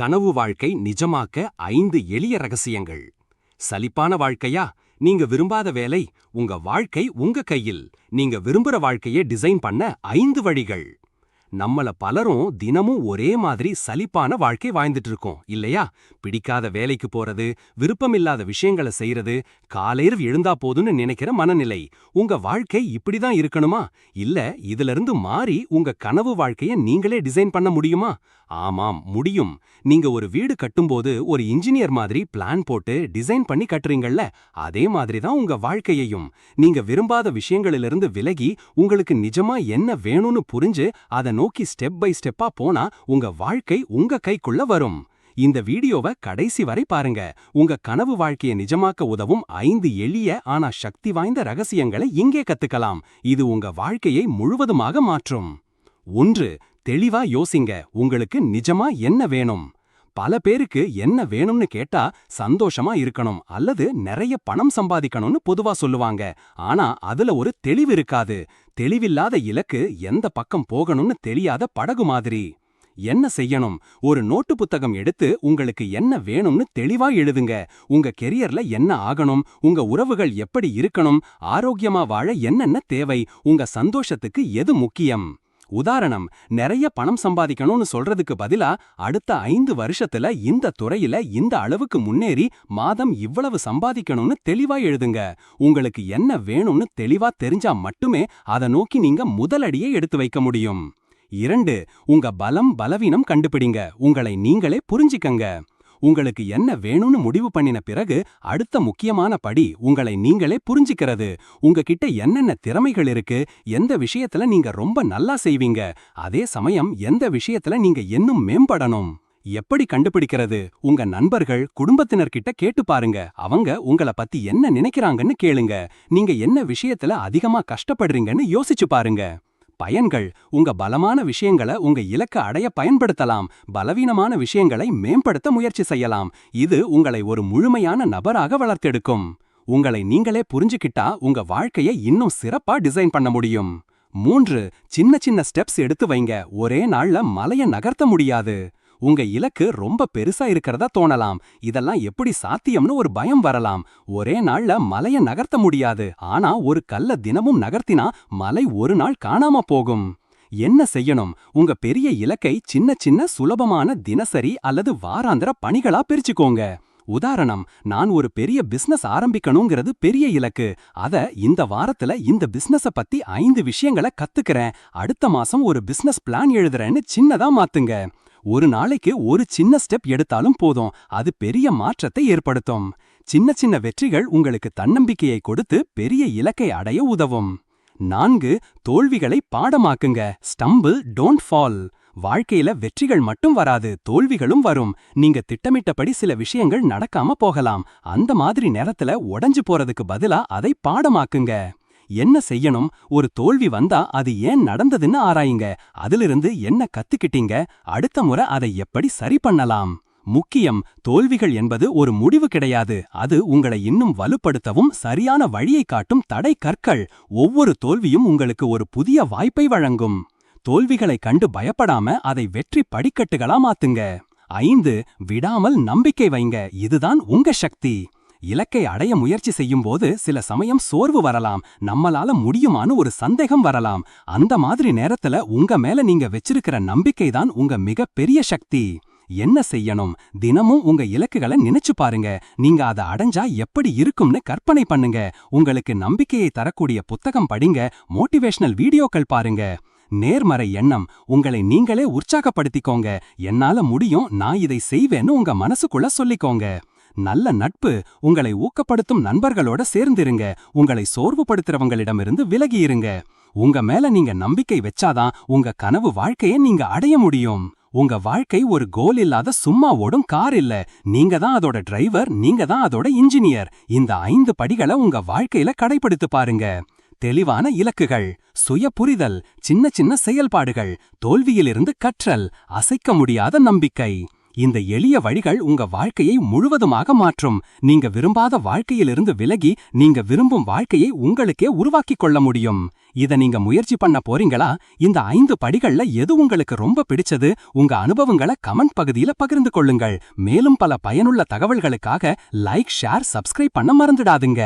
கனவு வாழ்க்கை நிஜமாக்க 5 எளிய ரகசியங்கள். சலிப்பான வாழ்க்கையா? நீங்க விரும்பாத வேலை? உங்க வாழ்க்கை உங்க கையில். நீங்க விரும்புற வாழ்க்கையை டிசைன் பண்ண 5 வழிகள். நம்மள பலரும் தினமும் ஒரே மாதிரி சலிப்பான வாழ்க்கை வாழ்ந்துட்டு இருக்கோம் இல்லையா? பிடிக்காத வேலைக்கு போறது, விருப்பமில்லாத விஷயங்களை செய்யறது, காலையில எழுந்தா போதும்னு நினைக்கிற மனநிலை. உங்க வாழ்க்கை இப்படிதான் இருக்கணுமா? இல்ல இதிலிருந்து மாறி உங்க கனவு வாழ்க்கைய நீங்களே டிசைன் பண்ண முடியுமா? ஆமாம், முடியும். நீங்க ஒரு வீடு கட்டும்போது ஒரு இன்ஜினியர் மாதிரி பிளான் போட்டு டிசைன் பண்ணி கட்டுறீங்கல்ல, அதே மாதிரி தான் உங்க வாழ்க்கையையும். நீங்க விரும்பாத விஷயங்களிலிருந்து விலகி உங்களுக்கு நிஜமா என்ன வேணும்னு புரிஞ்சு அதை நோக்கி ஸ்டெப் பை ஸ்டெப்பா போனா உங்க வாழ்க்கை உங்க கைக்குள்ள வரும். இந்த வீடியோவை கடைசி வரை பாருங்க. உங்க கனவு வாழ்க்கையை நிஜமாக்க உதவும் 5 எளிய ஆனா சக்தி வாய்ந்த ரகசியங்களை இங்கே கத்துக்கலாம். இது உங்க வாழ்க்கையை முழுவதுமாக மாற்றும். 1. தெளிவா யோசிங்க. உங்களுக்கு நிஜமா என்ன வேணும்? பல பேருக்கு என்ன வேணும்னு கேட்டா சந்தோஷமா இருக்கணும் அல்லது நிறைய பணம் சம்பாதிக்கணும்னு பொதுவா சொல்லுவாங்க. ஆனா அதுல ஒரு தெளிவு இருக்காது. தெளிவில்லாத இலக்கு எந்த பக்கம் போகணும்னு தெரியாத படகு மாதிரி. என்ன செய்யணும்? ஒரு நோட்டு புத்தகம் எடுத்து உங்களுக்கு என்ன வேணும்னு தெளிவா எழுதுங்க. உங்க கெரியர்ல என்ன ஆகணும்? உங்க உறவுகள் எப்படி இருக்கணும்? ஆரோக்கியமா வாழ என்னென்ன தேவை? உங்க சந்தோஷத்துக்கு எது முக்கியம்? உதாரணம், நிறைய பணம் சம்பாதிக்கணும்னு சொல்றதுக்கு பதிலா அடுத்த 5 வருஷத்துல இந்த துறையில இந்த அளவுக்கு முன்னேறி மாதம் இவ்வளவு சம்பாதிக்கணும்னு தெளிவா எழுதுங்க. உங்களுக்கு என்ன வேணும்னு தெளிவா தெரிஞ்சா மட்டுமே அதை நோக்கி நீங்க முதலடியை எடுத்து வைக்க முடியும். 2. உங்க பலம் பலவீனம் கண்டுபிடிங்க. உங்களை நீங்களே புரிஞ்சிக்கங்க. உங்களுக்கு என்ன வேணும்னு முடிவு பண்ணின பிறகு அடுத்த முக்கியமான படி உங்களை நீங்களே புரிஞ்சிக்கிறது. உங்ககிட்ட என்னென்ன திறமைகள் இருக்கு, எந்த விஷயத்துல நீங்க ரொம்ப நல்லா செய்வீங்க, அதே சமயம் எந்த விஷயத்துல நீங்க இன்னும் மேம்படணும். எப்படி கண்டுபிடிக்கிறது? உங்க நண்பர்கள், குடும்பத்தினர்கிட்ட கேட்டு பாருங்க. அவங்க உங்கள பத்தி என்ன நினைக்கிறாங்கன்னு கேளுங்க. நீங்க என்ன விஷயத்துல அதிகமா கஷ்டப்படுறீங்கன்னு யோசிச்சு பாருங்க. பயன்கள்: உங்க பலமான விஷயங்களை உங்க இலக்க அடைய பயன்படுத்தலாம். பலவீனமான விஷயங்களை மேம்படுத்த முயற்சி செய்யலாம். இது உங்களை ஒரு முழுமையான நபராக வளர்த்தெடுக்கும். உங்களை நீங்களே புரிஞ்சுக்கிட்டா உங்க வாழ்க்கையை இன்னும் சிறப்பா டிசைன் பண்ண முடியும். 3. சின்ன சின்ன ஸ்டெப்ஸ் எடுத்து வைங்க. ஒரே நாள்ல மலையை நகர்த்த முடியாது. உங்க இலக்கு ரொம்ப பெருசா இருக்கிறதா தோணலாம். இதெல்லாம் எப்படி சாத்தியம்னு ஒரு பயம் வரலாம். ஒரே நாள்ல மலைய நகர்த்த முடியாது. ஆனா ஒரு கல்ல தினமும் நகர்த்தினா மலை ஒரு நாள் காணாம போகும். என்ன செய்யணும்? உங்க பெரிய இலக்கை சின்ன சின்ன சுலபமான தினசரி அல்லது வாராந்திர பணிகளா பிரிச்சுக்கோங்க. உதாரணம், நான் ஒரு பெரிய பிசினஸ் ஆரம்பிக்கணுங்கிறது பெரிய இலக்கு. இந்த வாரத்துல இந்த பிசினஸ பத்தி 5 விஷயங்களை கத்துக்கிறேன். அடுத்த மாசம் ஒரு பிசினஸ் பிளான் எழுதுறேன்னு சின்னதா மாத்துங்க. ஒரு நாளைக்கு ஒரு சின்ன ஸ்டெப் எடுத்தாலும் போதும். அது பெரிய மாற்றத்தை ஏற்படுத்தும். சின்ன சின்ன வெற்றிகள் உங்களுக்கு தன்னம்பிக்கையை கொடுத்து பெரிய இலக்கை அடைய உதவும். 4. தோல்விகளை பாடமாக்குங்க. Stumble don't fall. வாழ்க்கையில வெற்றிகள் மட்டும் வராது, தோல்விகளும் வரும். நீங்க திட்டமிட்டபடி சில விஷயங்கள் நடக்காம போகலாம். அந்த மாதிரி நேரத்துல உடைஞ்சு போறதுக்கு பதிலா அதை பாடமாக்குங்க. என்ன செய்யணும்? ஒரு தோல்வி வந்தா அது ஏன் நடந்ததுன்னு ஆராயுங்க. அதிலிருந்து என்ன கத்துக்கிட்டீங்க? அடுத்த முறை அதை எப்படி சரி பண்ணலாம்? முக்கியம், தோல்விகள் என்பது ஒரு முடிவு கிடையாது. அது உங்களை இன்னும் வலுப்படுத்தவும் சரியான வழியை காட்டும் தடை கற்கள். ஒவ்வொரு தோல்வியும் உங்களுக்கு ஒரு புதிய வாய்ப்பை வழங்கும். தோல்விகளை கண்டு பயப்படாம அதை வெற்றி படிக்கட்டுகளா மாத்துங்க. 5. விடாமல் நம்பிக்கை வைங்க. இதுதான் உங்க சக்தி. இலக்கை அடைய முயற்சி செய்யும் போது சில சமயம் சோர்வு வரலாம். நம்மளால முடியுமான்னு ஒரு சந்தேகம் வரலாம். அந்த மாதிரி நேரத்துல உங்க மேல நீங்க வச்சிருக்கிற நம்பிக்கை தான் உங்க மிகப்பெரிய சக்தி. என்ன செய்யணும்? தினமும் உங்க இலக்குகளை நினைச்சு பாருங்க. நீங்க அதை அடைஞ்சா எப்படி இருக்கும்னு கற்பனை பண்ணுங்க. உங்களுக்கு நம்பிக்கையை தரக்கூடிய புத்தகம் படிங்க. மோட்டிவேஷனல் வீடியோக்கள் பாருங்க. நேர்மறை எண்ணம்: உங்களை நீங்களே உற்சாகப்படுத்திக்கோங்க. என்னால முடியும், நான் இதை செய்வேன்னு உங்க மனசுக்குள்ள சொல்லிக்கோங்க. நல்ல நட்பு: உங்களை ஊக்கப்படுத்தும் நண்பர்களோட சேர்ந்திருங்க. உங்களை சோர்வுபடுத்துறவங்களிடமிருந்து விலகியிருங்க. உங்க மேல நீங்க நம்பிக்கை வச்சாதான் உங்க கனவு வாழ்க்கையை நீங்க அடைய முடியும். உங்க வாழ்க்கை ஒரு கோல் இல்லாத சும்மா ஓடும் கார் இல்ல. நீங்க தான் அதோட டிரைவர், நீங்க தான் அதோட இன்ஜினியர். இந்த 5 படிகளை உங்க வாழ்க்கையில கடைபிடித்து பாருங்க. தெளிவான இலக்குகள், சுய புரிதல், சின்ன சின்ன செயல்பாடுகள், தோல்வியிலிருந்து கற்றல், அசைக்க முடியாத நம்பிக்கை. இந்த எளிய வழிகள் உங்க வாழ்க்கையை முழுவதுமாக மாற்றும். நீங்க விரும்பாத வாழ்க்கையிலிருந்து விலகி நீங்க விரும்பும் வாழ்க்கையை உங்களுக்கே உருவாக்கிக் கொள்ள முடியும். இத நீங்க முயற்சி பண்ண போறீங்களா? இந்த 5 படிகள்ல எது உங்களுக்கு ரொம்ப பிடிச்சது? உங்க அனுபவங்களை கமெண்ட் பகுதியில பகிர்ந்து கொள்ளுங்கள். மேலும் பல பயனுள்ள தகவல்களுக்காக லைக், ஷேர், சப்ஸ்கிரைப் பண்ண மறந்துடாதுங்க.